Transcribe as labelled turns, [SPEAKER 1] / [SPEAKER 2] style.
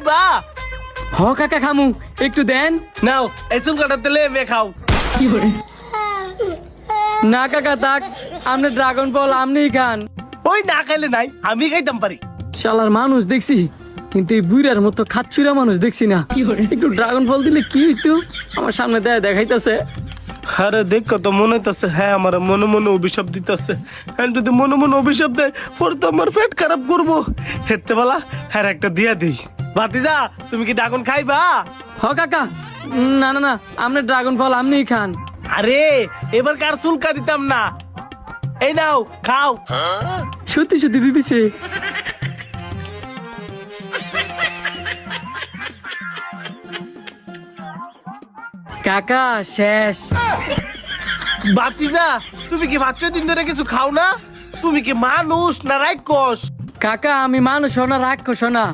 [SPEAKER 1] খাইবা?
[SPEAKER 2] হ কাকা খামু, একটু দেন।
[SPEAKER 1] নাও এই চুল কাটার তেলে মে খাও।
[SPEAKER 2] না কাকা থাক, আপনি ড্রাগন ফল আপনিই খান।
[SPEAKER 1] ওই না খাইলে নাই, আমি খাইতাম পারি।
[SPEAKER 2] শালার মানুষ দেখছি, কিন্তু এই বুড়ার মতো খাচ্চুরা মানুষ দেখছি না। একটু ড্রাগন ফল দিলে কি হইতো? আমার সামনে দেখাইতেছে।
[SPEAKER 1] আরে দেখো তো মনে হইতেছে, হ্যাঁ আমার মনে মনে অভিশাপ দিতেছে। হ্যাঁ যদি মনে মনে অভিশাপ দেয় পরে তো আমার পেট খারাপ করবো। হেতে বেলা হ্যাঁ একটা দিয়া দিই। ভাতিজা তুমি কি ড্রাগন খাইবা?
[SPEAKER 2] হ কাকা, না না না, আপনি ড্রাগন ফল আপনিই খান।
[SPEAKER 1] আরে এবার কার চুলকা দিতাম না। এই নাও খাও।
[SPEAKER 2] সত্যি সত্যি দিতেছে। কাকা শেষ।
[SPEAKER 1] ভাতিজা তুমি কি 5-6 দিন ধরে কিছু খাও না? তুমি কি মানুষ না রাক্ষস?
[SPEAKER 2] কাকা আমি মানুষ না রাক্ষস না,